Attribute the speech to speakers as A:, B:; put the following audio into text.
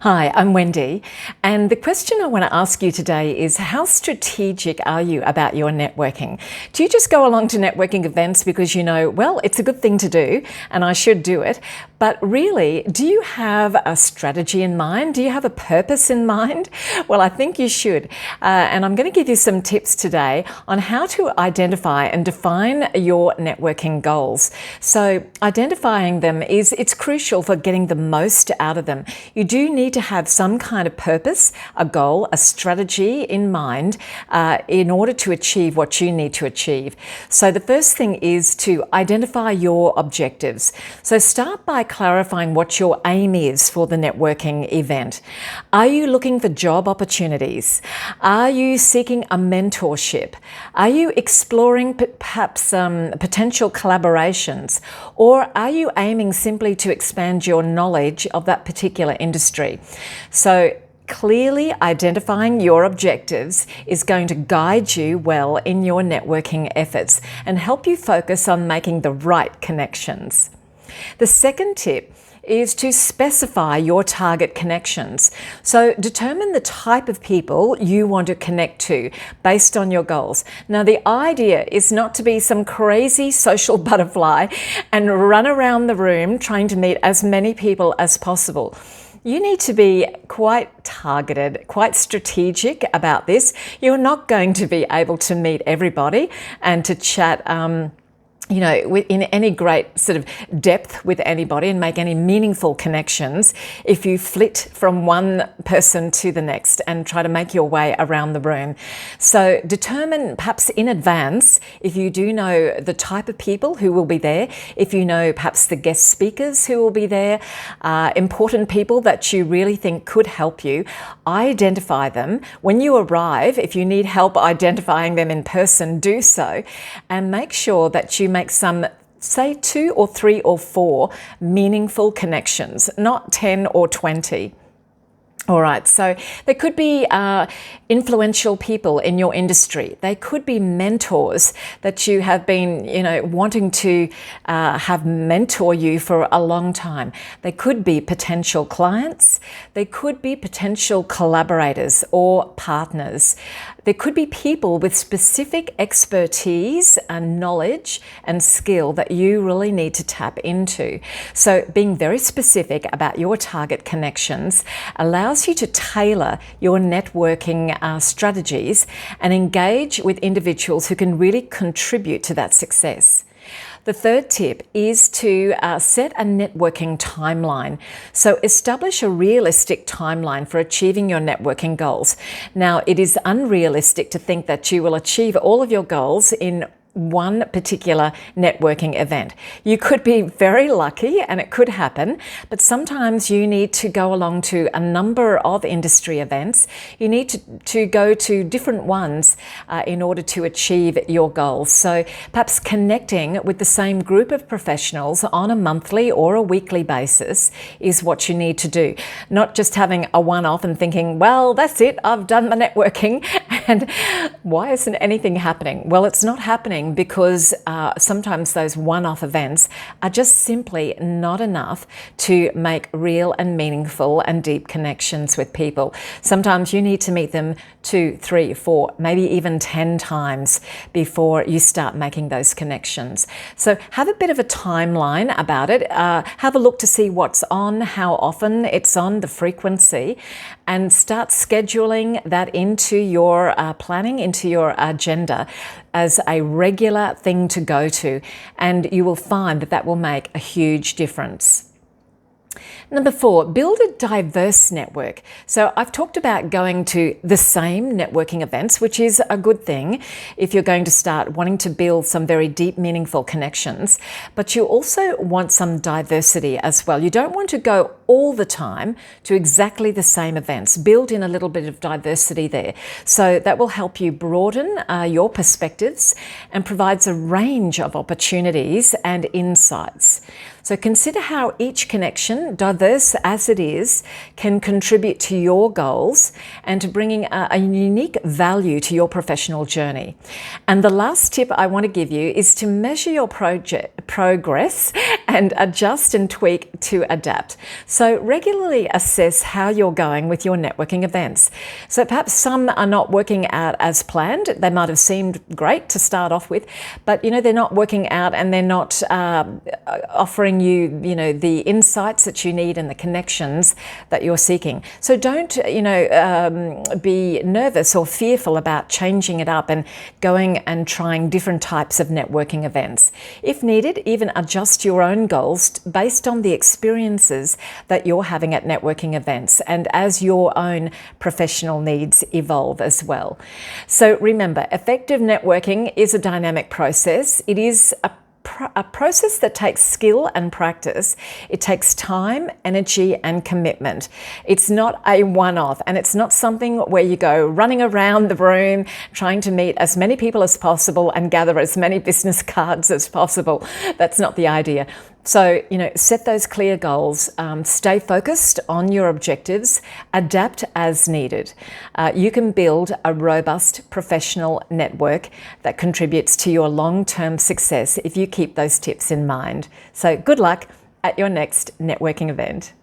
A: Hi, I'm Wendy, and the question I want to ask you today is how strategic are you about your networking? Do you just go along to networking events because you know, well, it's a good thing to do and I should do it, but really, do you have a strategy in mind? Do you have a purpose in mind? Well, I think you should, and I'm going to give you some tips today on how to identify and define your networking goals. So identifying them it's crucial for getting the most out of them. You do need to have some kind of purpose, a goal, a strategy in mind in order to achieve what you need to achieve. So the first thing is to identify your objectives. So start by clarifying what your aim is for the networking event. Are you looking for job opportunities? Are you seeking a mentorship? Are you exploring perhaps potential collaborations? Or are you aiming simply to expand your knowledge of that particular industry? So clearly identifying your objectives is going to guide you well in your networking efforts and help you focus on making the right connections. The second tip is to specify your target connections. So determine the type of people you want to connect to based on your goals. Now, the idea is not to be some crazy social butterfly and run around the room trying to meet as many people as possible. You need to be quite targeted, quite strategic about this. You're not going to be able to meet everybody and to chat in any great sort of depth with anybody and make any meaningful connections if you flit from one person to the next and try to make your way around the room. So determine perhaps in advance if you do know the type of people who will be there, if you know perhaps the guest speakers who will be there, important people that you really think could help you. Identify them. When you arrive, if you need help identifying them in person, do so, and make sure that you make some, say, 2 or 3 or 4 meaningful connections, not 10 or 20. All right, so there could be influential people in your industry. They could be mentors that you have been, wanting to have mentor you for a long time. They could be potential clients. They could be potential collaborators or partners. There could be people with specific expertise and knowledge and skill that you really need to tap into. So being very specific about your target connections allows you to tailor your networking strategies and engage with individuals who can really contribute to that success. The third tip is to set a networking timeline. So establish a realistic timeline for achieving your networking goals. Now, it is unrealistic to think that you will achieve all of your goals in one particular networking event. You could be very lucky and it could happen, but sometimes you need to go along to a number of industry events. You need to go to different ones in order to achieve your goals. So perhaps connecting with the same group of professionals on a monthly or a weekly basis is what you need to do. Not just having a one-off and thinking, well, that's it, I've done my networking and why isn't anything happening? Well, it's not happening because sometimes those one-off events are just simply not enough to make real and meaningful and deep connections with people. Sometimes you need to meet them 2, 3, 4, maybe even 10 times before you start making those connections. So have a bit of a timeline about it. Have a look to see what's on, how often it's on, the frequency, and start scheduling that into your planning, into your agenda as a regular thing to go to, and you will find that that will make a huge difference. Number 4, build a diverse network. So I've talked about going to the same networking events, which is a good thing if you're going to start wanting to build some very deep, meaningful connections, but you also want some diversity as well. You don't want to go all the time to exactly the same events. Build in a little bit of diversity there. So that will help you broaden your perspectives and provides a range of opportunities and insights. So consider how each connection, diverse as it is, can contribute to your goals and to bringing a unique value to your professional journey. And the last tip I want to give you is to measure your progress and adjust and tweak to adapt. So regularly assess how you're going with your networking events. So perhaps some are not working out as planned. They might have seemed great to start off with, but they're not working out and they're not offering you, the insights that you need and the connections that you're seeking. So don't, be nervous or fearful about changing it up and going and trying different types of networking events. If needed, even adjust your own goals based on the experiences that you're having at networking events and as your own professional needs evolve as well. So remember, effective networking is a dynamic process. It is a process that takes skill and practice. It takes time, energy, and commitment. It's not a one-off, and it's not something where you go running around the room trying to meet as many people as possible and gather as many business cards as possible. That's not the idea. So, set those clear goals, stay focused on your objectives, adapt as needed. You can build a robust professional network that contributes to your long-term success if you keep those tips in mind. So good luck at your next networking event.